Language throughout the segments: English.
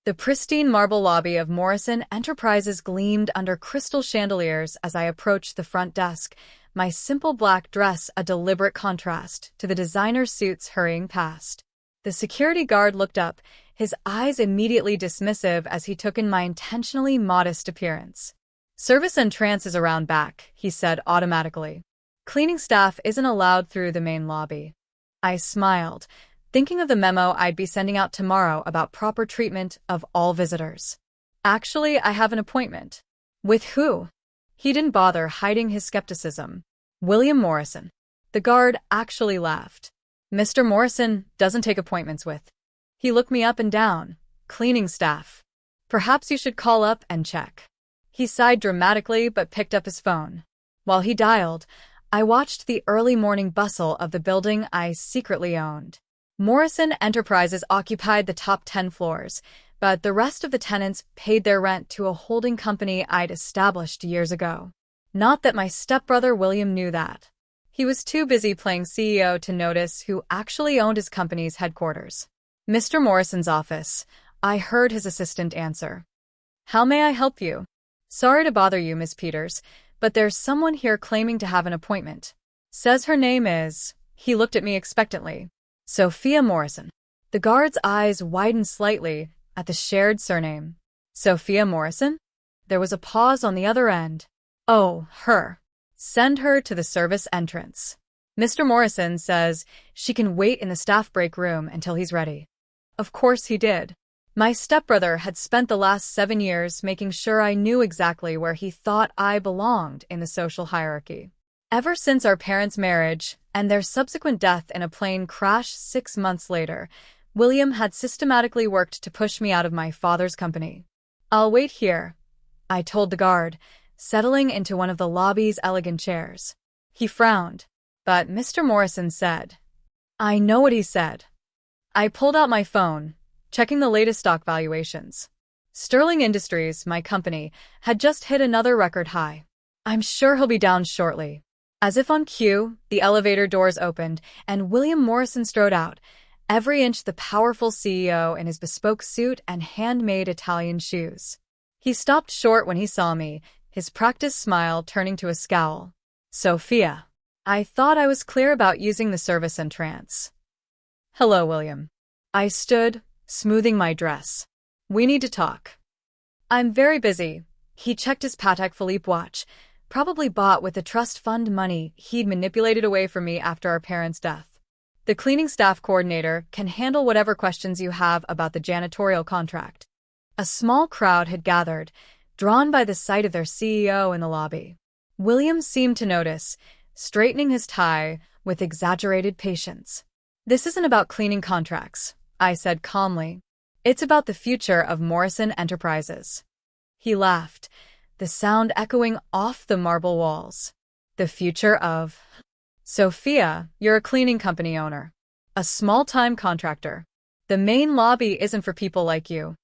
The pristine marble lobby of Morrison Enterprises gleamed under crystal chandeliers as I approached the front desk, my simple black dress a deliberate contrast to the designer suits hurrying past. The security guard looked up, his eyes immediately dismissive as he took in my intentionally modest appearance. "Service entrance is around back," he said automatically. "Cleaning staff isn't allowed through the main lobby." I smiled, thinking of the memo I'd be sending out tomorrow about proper treatment of all visitors. "Actually, I have an appointment." "With who?" He didn't bother hiding his skepticism. "William Morrison." The guard actually laughed. "Mr. Morrison doesn't take appointments with." He looked me up and down. "Cleaning staff. Perhaps you should call up and check." He sighed dramatically but picked up his phone. While he dialed, I watched the early morning bustle of the building I secretly owned. Morrison Enterprises occupied the top 10 floors, but the rest of the tenants paid their rent to a holding company I'd established years ago. Not that my stepbrother William knew that. He was too busy playing CEO to notice who actually owned his company's headquarters. "Mr. Morrison's office," I heard his assistant answer. "How may I help you?" "Sorry to bother you, Miss Peters, but there's someone here claiming to have an appointment. Says her name is..." He looked at me expectantly. "Sophia Morrison." The guard's eyes widened slightly at the shared surname. "Sophia Morrison?" There was a pause on the other end. "Oh, her. Send her to the service entrance. Mr. Morrison says she can wait in the staff break room until he's ready." Of course he did. My stepbrother had spent the last 7 years making sure I knew exactly where he thought I belonged in the social hierarchy. Ever since our parents' marriage and their subsequent death in a plane crash 6 months later, William had systematically worked to push me out of my father's company. "I'll wait here," I told the guard, settling into one of the lobby's elegant chairs. He frowned. "But Mr. Morrison said..." I know what he said. I pulled out my phone, checking the latest stock valuations. Sterling Industries, my company, had just hit another record high. "I'm sure he'll be down shortly." As if on cue, the elevator doors opened, and William Morrison strode out, every inch the powerful CEO in his bespoke suit and handmade Italian shoes. He stopped short when he saw me, his practiced smile turning to a scowl. "Sophia. I thought I was clear about using the service entrance." "Hello, William." I stood, smoothing my dress. "We need to talk." "I'm very busy." He checked his Patek Philippe watch, probably bought with the trust fund money he'd manipulated away from me after our parents' death. "The cleaning staff coordinator can handle whatever questions you have about the janitorial contract." A small crowd had gathered, drawn by the sight of their CEO in the lobby. William seemed to notice, straightening his tie with exaggerated patience. "This isn't about cleaning contracts," I said calmly. "It's about the future of Morrison Enterprises." He laughed, the sound echoing off the marble walls. "The future of..." "Sophia, you're a cleaning company owner. A small-time contractor. The main lobby isn't for people like you."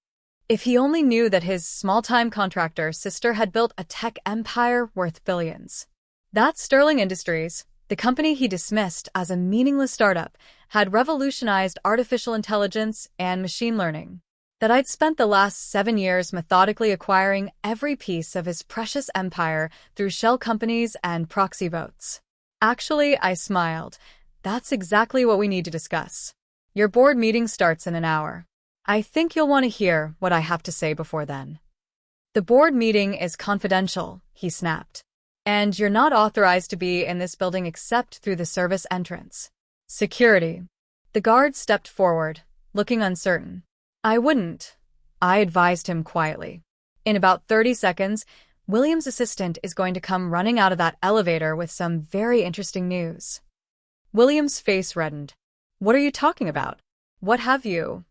If he only knew that his small-time contractor sister had built a tech empire worth billions. That Sterling Industries, the company he dismissed as a meaningless startup, had revolutionized artificial intelligence and machine learning. That I'd spent the last 7 years methodically acquiring every piece of his precious empire through shell companies and proxy votes. Actually, I smiled. That's exactly what we need to discuss. Your board meeting starts in an hour. I think you'll want to hear what I have to say before then. The board meeting is confidential, he snapped. And you're not authorized to be in this building except through the service entrance. Security. The guard stepped forward, looking uncertain. "I wouldn't," I advised him quietly. "In about 30 seconds, William's assistant is going to come running out of that elevator with some very interesting news." William's face reddened. "What are you talking about? What have you?"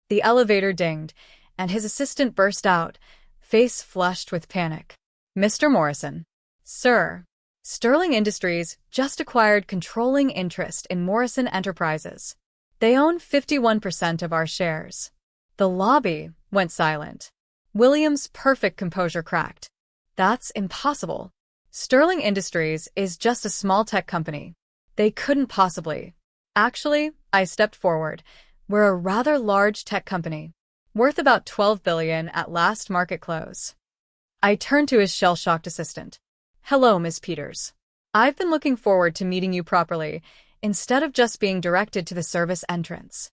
The elevator dinged, and his assistant burst out, face flushed with panic. "Mr. Morrison." "Sir." "Sterling Industries just acquired controlling interest in Morrison Enterprises. They own 51% of our shares." The lobby went silent. William's perfect composure cracked. "That's impossible. Sterling Industries is just a small tech company. They couldn't possibly." "Actually," I stepped forward, "we're a rather large tech company. worth about $12 billion at last market close. I turned to his shell-shocked assistant. Hello, Miss Peters. I've been looking forward to meeting you properly, instead of just being directed to the service entrance.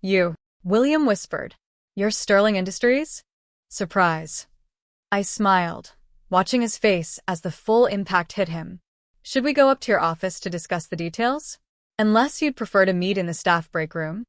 You, William whispered. You're Sterling Industries? Surprise. I smiled, watching his face as the full impact hit him. Should we go up to your office to discuss the details? Unless you'd prefer to meet in the staff break room.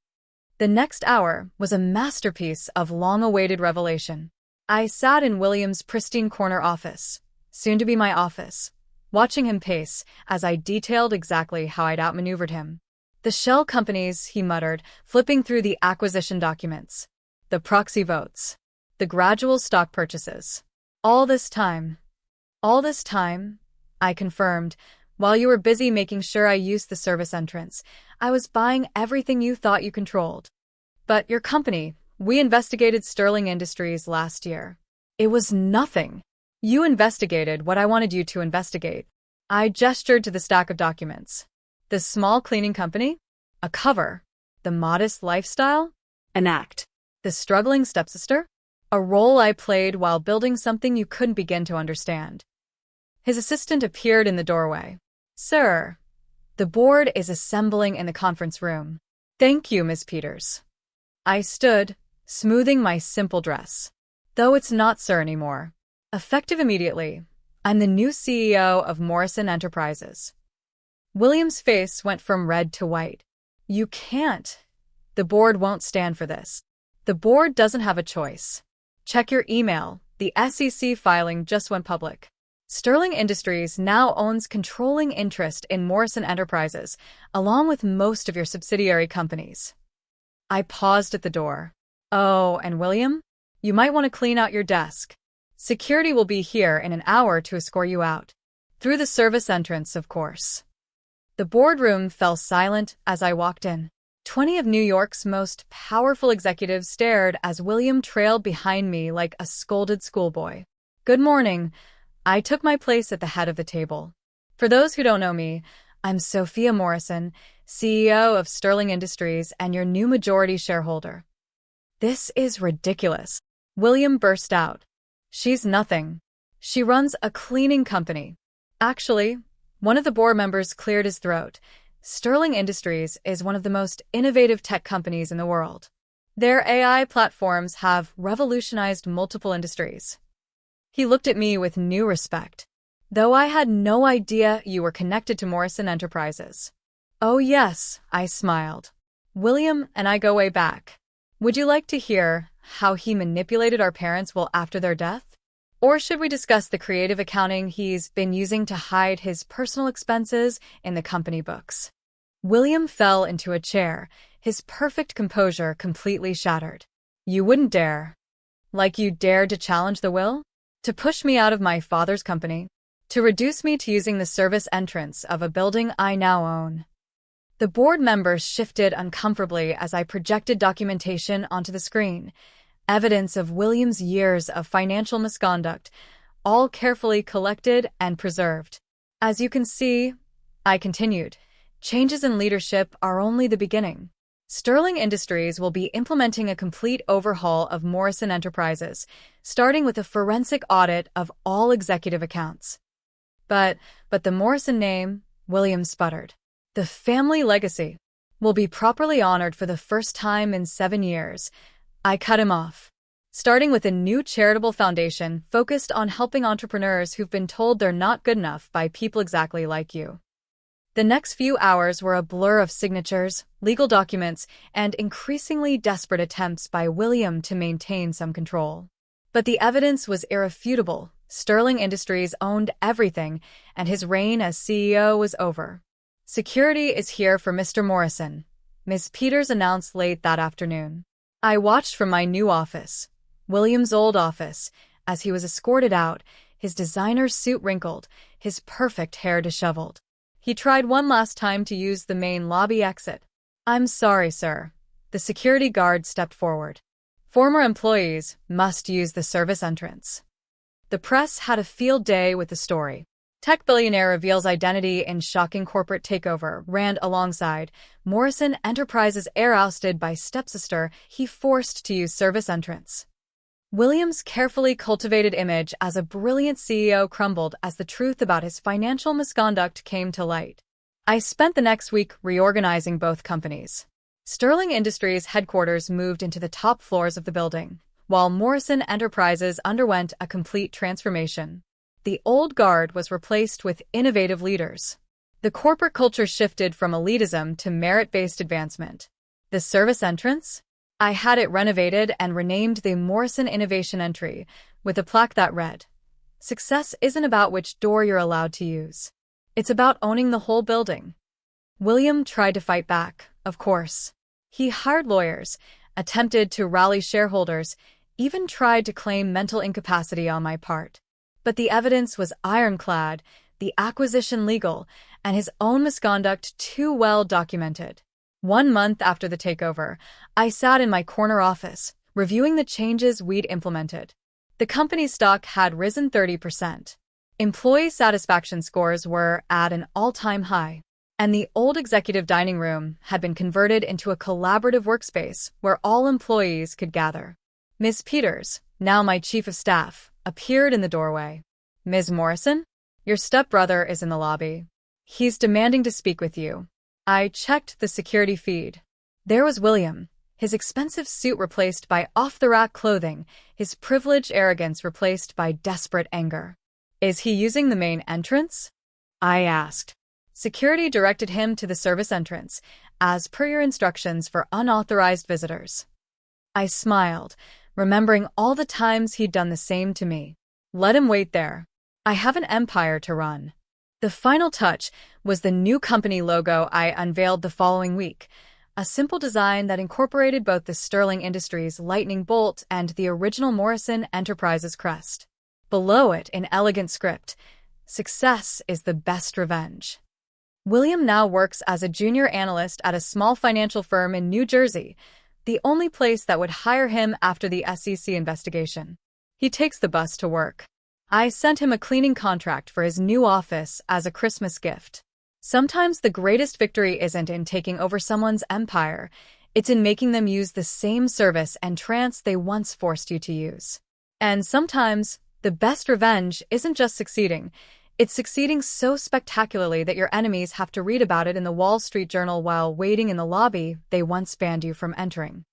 The next hour was a masterpiece of long-awaited revelation. I sat in William's pristine corner office, soon to be my office, watching him pace as I detailed exactly how I'd outmaneuvered him. The shell companies, he muttered, flipping through the acquisition documents. The proxy votes. The gradual stock purchases. All this time, I confirmed, while you were busy making sure I used the service entrance, I was buying everything you thought you controlled. But your company, we investigated Sterling Industries last year. It was nothing. You investigated what I wanted you to investigate. I gestured to the stack of documents. The small cleaning company? A cover. The modest lifestyle? An act. The struggling stepsister? A role I played while building something you couldn't begin to understand. His assistant appeared in the doorway. Sir, the board is assembling in the conference room. Thank you, Miss Peters. I stood, smoothing my simple dress. Though it's not sir anymore. Effective immediately, I'm the new CEO of Morrison Enterprises. William's face went from red to white. You can't. The board won't stand for this. The board doesn't have a choice. Check your email. The SEC filing just went public. Sterling Industries now owns controlling interest in Morrison Enterprises, along with most of your subsidiary companies. I paused at the door. Oh, and William? You might want to clean out your desk. Security will be here in an hour to escort you out. Through the service entrance, of course. The boardroom fell silent as I walked in. 20 of New York's most powerful executives stared as William trailed behind me like a scolded schoolboy. Good morning. I took my place at the head of the table. For those who don't know me, I'm Sophia Morrison, CEO of Sterling Industries and your new majority shareholder. This is ridiculous. William burst out. She's nothing. She runs a cleaning company. Actually, one of the board members cleared his throat. Sterling Industries is one of the most innovative tech companies in the world. Their AI platforms have revolutionized multiple industries. He looked at me with new respect. Though I had no idea you were connected to Morrison Enterprises. Oh yes, I smiled. William and I go way back. Would you like to hear how he manipulated our parents well after their death? Or should we discuss the creative accounting he's been using to hide his personal expenses in the company books? William fell into a chair, his perfect composure completely shattered. You wouldn't dare. Like you dared to challenge the will? To push me out of my father's company? To reduce me to using the service entrance of a building I now own? The board members shifted uncomfortably as I projected documentation onto the screen. Evidence of William's years of financial misconduct, all carefully collected and preserved. As you can see, I continued, changes in leadership are only the beginning. Sterling Industries will be implementing a complete overhaul of Morrison Enterprises, starting with a forensic audit of all executive accounts. But the Morrison name, William sputtered. The family legacy will be properly honored for the first time in 7 years. I cut him off. Starting with a new charitable foundation focused on helping entrepreneurs who've been told they're not good enough by people exactly like you. The next few hours were a blur of signatures, legal documents, and increasingly desperate attempts by William to maintain some control. But the evidence was irrefutable. Sterling Industries owned everything, and his reign as CEO was over. Security is here for Mr. Morrison, Ms. Peters announced late that afternoon. I watched from my new office, William's old office, as he was escorted out, his designer suit wrinkled, his perfect hair disheveled. He tried one last time to use the main lobby exit. I'm sorry, sir. The security guard stepped forward. Former employees must use the service entrance. The press had a field day with the story. Tech billionaire reveals identity in shocking corporate takeover, ran alongside. Morrison Enterprises heir ousted by stepsister, he forced to use service entrance. William's carefully cultivated image as a brilliant CEO crumbled as the truth about his financial misconduct came to light. I spent the next week reorganizing both companies. Sterling Industries' headquarters moved into the top floors of the building, while Morrison Enterprises underwent a complete transformation. The old guard was replaced with innovative leaders. The corporate culture shifted from elitism to merit-based advancement. The service entrance? I had it renovated and renamed the Morrison Innovation Entry, with a plaque that read, "Success isn't about which door you're allowed to use. It's about owning the whole building." William tried to fight back, of course. He hired lawyers, attempted to rally shareholders, even tried to claim mental incapacity on my part. But the evidence was ironclad, the acquisition legal, and his own misconduct too well documented. 1 month after the takeover, I sat in my corner office, reviewing the changes we'd implemented. The company's stock had risen 30%. Employee satisfaction scores were at an all-time high, and the old executive dining room had been converted into a collaborative workspace where all employees could gather. Miss Peters, now my chief of staff, appeared in the doorway. "Ms. Morrison, your stepbrother is in the lobby. He's demanding to speak with you." I checked the security feed. There was William, his expensive suit replaced by off-the-rack clothing, his privileged arrogance replaced by desperate anger. "Is he using the main entrance?" I asked. Security directed him to the service entrance, as per your instructions for unauthorized visitors. I smiled, remembering all the times he'd done the same to me. Let him wait there. I have an empire to run. The final touch was the new company logo I unveiled the following week, a simple design that incorporated both the Sterling Industries lightning bolt and the original Morrison Enterprises crest. Below it, in elegant script, "Success is the best revenge." William now works as a junior analyst at a small financial firm in New Jersey, the only place that would hire him after the SEC investigation. He takes the bus to work. I sent him a cleaning contract for his new office as a Christmas gift. Sometimes the greatest victory isn't in taking over someone's empire, it's in making them use the same service and trance they once forced you to use. And sometimes, the best revenge isn't just succeeding, it's succeeding so spectacularly that your enemies have to read about it in the Wall Street Journal while waiting in the lobby they once banned you from entering.